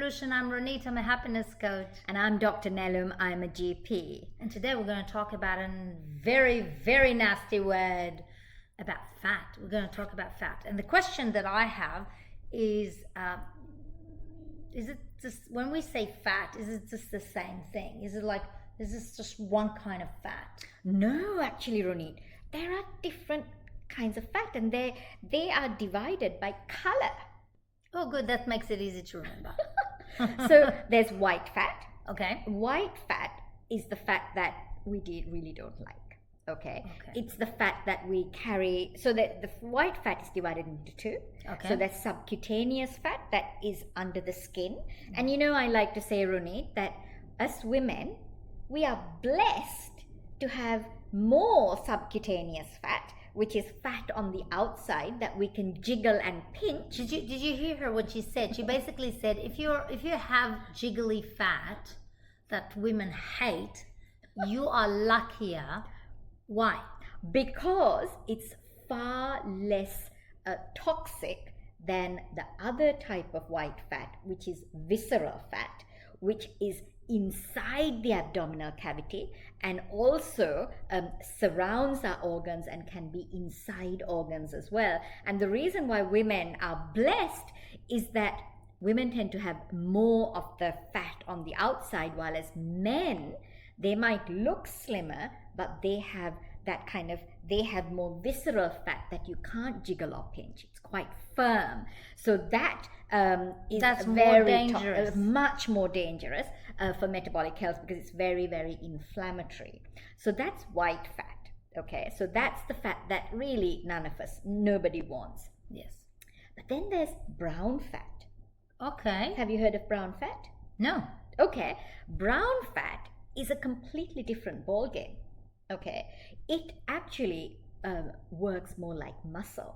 Revolution. I'm Ronit, I'm a happiness coach. And I'm Dr. Nellum, I'm a GP. And today we're going to talk about a very, very nasty word about fat. We're going to talk about fat. And the question that I have is it just, when we say fat, is it just the same thing? Is this just one kind of fat? No, actually, Ronit, there are different kinds of fat and they are divided by color. Oh, good. That makes it easy to remember. So there's white fat. Okay. White fat is the fat that we really don't like. Okay. It's the fat that we carry. So that the white fat is divided into two. Okay. So there's subcutaneous fat that is under the skin. And you know, I like to say, Ronit, that us women, we are blessed to have more subcutaneous fat, which is fat on the outside that we can jiggle and pinch. Did you hear her what she said? She basically said if you have jiggly fat that women hate, you are luckier. Why? Because it's far less toxic than the other type of white fat, which is visceral fat, which is inside the abdominal cavity and also surrounds our organs and can be inside organs as well. And the reason why women are blessed is that women tend to have more of the fat on the outside, while as men, they might look slimmer, but they have more visceral fat that you can't jiggle or pinch. It's quite firm. So that's more dangerous. Much more dangerous for metabolic health because it's very, very inflammatory. So that's white fat. Okay, so that's the fat that really nobody wants. Yes. But then there's brown fat. Okay. Have you heard of brown fat? No. Okay, brown fat is a completely different ballgame. Okay, it actually works more like muscle.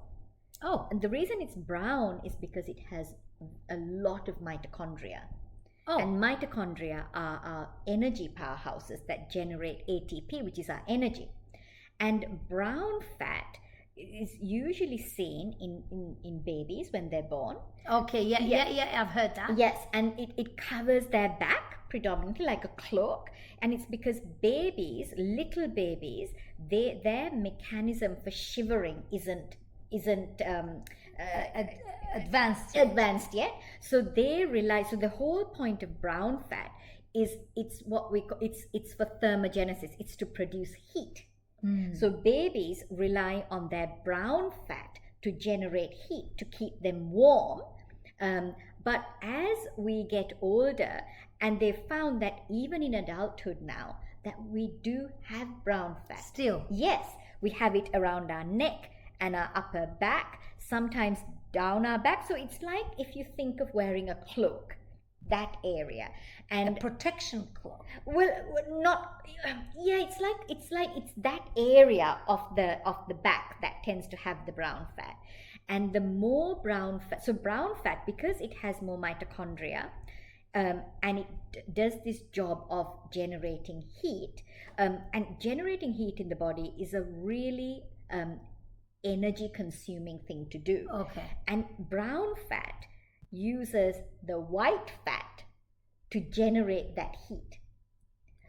Oh. And the reason it's brown is because it has a lot of mitochondria. Oh. And mitochondria are our energy powerhouses that generate ATP, which is our energy. And brown fat is usually seen in babies when they're born. Okay, yeah, I've heard that. Yes, and it covers their back predominantly like a cloak, and it's because little babies, their mechanism for shivering isn't advanced yet. So they rely. So the whole point of brown fat is it's for thermogenesis. It's to produce heat. So babies rely on their brown fat to generate heat, to keep them warm. But as we get older, and they've found that even in adulthood now, that we do have brown fat. Still? Yes, we have it around our neck and our upper back, sometimes down our back. So it's like if you think of wearing a cloak, that area. And a protection cloak. Well, not. Yeah, it's that area of the back that tends to have the brown fat. And the more brown fat, so brown fat, because it has more mitochondria, and it does this job of generating heat, and generating heat in the body is a really energy consuming thing to do. Okay. And brown fat uses the white fat to generate that heat.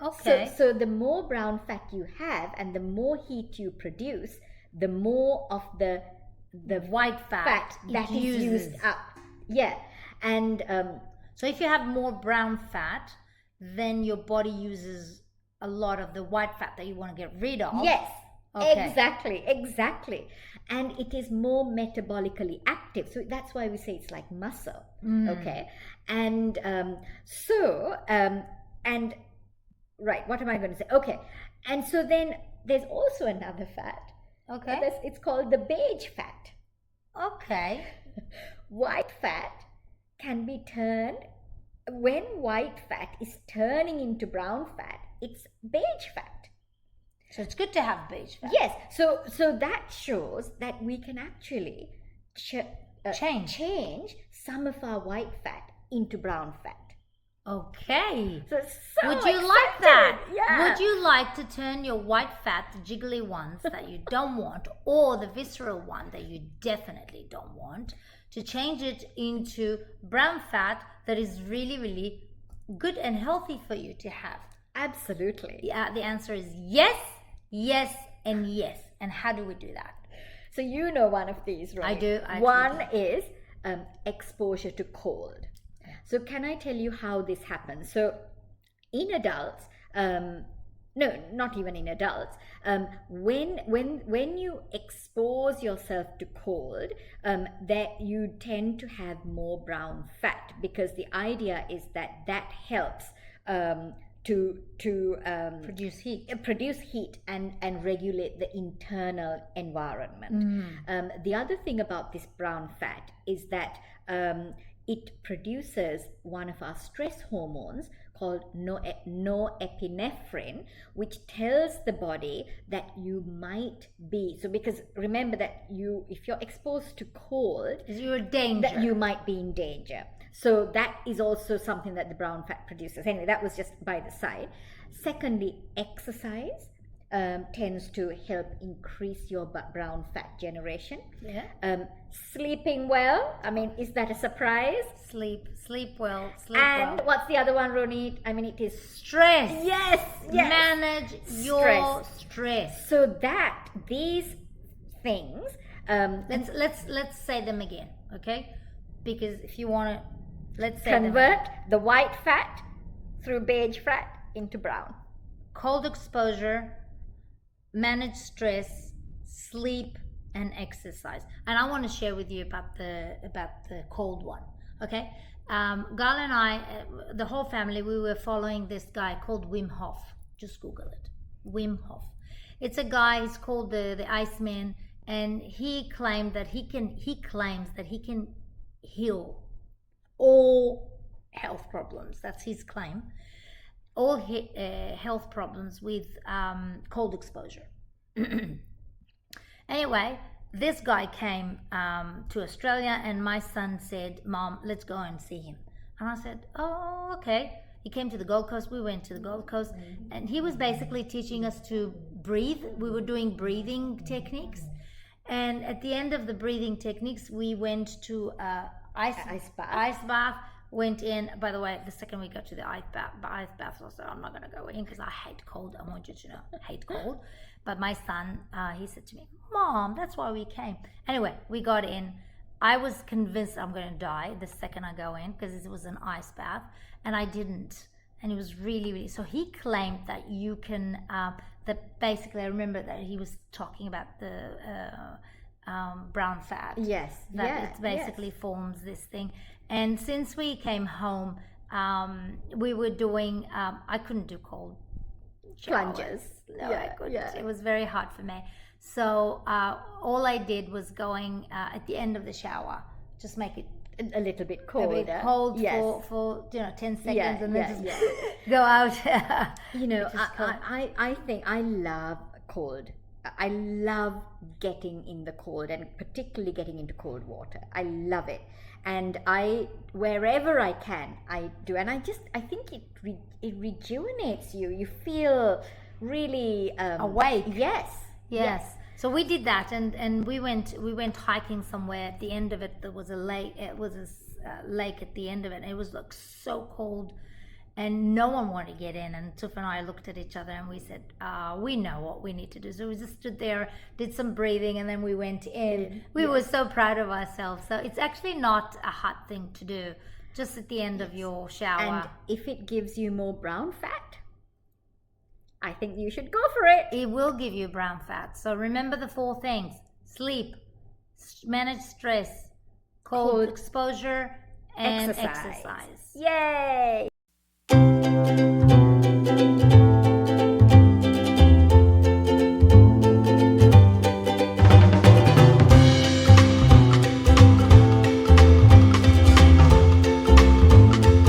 Okay. So the more brown fat you have and the more heat you produce, the more of the white fat that is used up. Yeah. And so if you have more brown fat, then your body uses a lot of the white fat that you want to get rid of. Yes. Okay. Exactly. And it is more metabolically active. So that's why we say it's like muscle. Okay. And right, what am I going to say? Okay. And so then there's also another fat. Okay. It's called the beige fat. Okay. White fat can be turned, when white fat is turning into brown fat, it's beige fat. So it's good to have beige fat. Yes. So that shows that we can actually change some of our white fat into brown fat. Okay. So would you like that? Yeah. Would you like to turn your white fat, the jiggly ones that you don't want, or the visceral one that you definitely don't want, to change it into brown fat that is really, really good and healthy for you to have? Absolutely. The answer is yes, yes, and yes. And how do we do that? So you know one of these, right? I do. One is exposure to cold. So can I tell you how this happens? So in adults, no, not even in adults. When you expose yourself to cold, that you tend to have more brown fat, because the idea is that helps to produce heat and regulate the internal environment. The other thing about this brown fat is that it produces one of our stress hormones called norepinephrine, which tells the body that you might be, so because remember that if you're exposed to cold, you're in danger, that you might be in danger. So that is also something that the brown fat produces. Anyway, that was just by the side. Secondly, exercise tends to help increase your brown fat generation. Sleeping well, I mean, is that a surprise? Sleep well. And what's the other one, Ronit? I mean, it is stress. Yes. Manage your stress. So that these things, let's say them again, okay? Because if you want to, let's say convert the white fat through beige fat into brown. Cold exposure, manage stress, sleep, and exercise. And I want to share with you about the cold one. Okay, Gal and I, the whole family, we were following this guy called Wim Hof. Just Google it, Wim Hof. It's a guy. He's called the Iceman, and he claims that he can heal all health problems. That's his claim. All health problems with cold exposure. Anyway, this guy came to Australia, and my son said, "Mom, let's go and see him." And I said, "Oh, okay." He came to the Gold Coast. We went to the Gold Coast, and he was basically teaching us to breathe. We were doing breathing techniques, and at the end of the breathing techniques, we went to ice bath. Went in. By the way, the second we got to the ice bath, I said, "I'm not going to go in because I hate cold. I want you to know, I hate cold." But my son, he said to me, "Mom, that's why we came." Anyway, we got in. I was convinced I'm going to die the second I go in because it was an ice bath, and I didn't. And it was really, really. So he claimed that you can. That basically, I remember that he was talking about the brown fat. Yes. That it basically forms this thing. And since we came home, we were doing. I couldn't do cold plunges. No, I couldn't. It was very hard for me. So all I did was going at the end of the shower, just make it a little bit colder. A bit cold for 10 seconds, and then just go out. I think I love cold. I love getting in the cold, and particularly getting into cold water. I love it, and wherever I can, I do. And I think it rejuvenates you. You feel really awake. Yes. So we did that, and we went hiking somewhere. At the end of it, there was a lake. It was a lake at the end of it. And it was like so cold, and no one wanted to get in. And Tuf and I looked at each other, and we said, "We know what we need to do." So we just stood there, did some breathing, and then we went in. We were so proud of ourselves. So it's actually not a hard thing to do. Just at the end of your shower. And if it gives you more brown fat, I think you should go for it. It will give you brown fat. So remember the 4 things: sleep, manage stress, cold exposure, and exercise. Yay!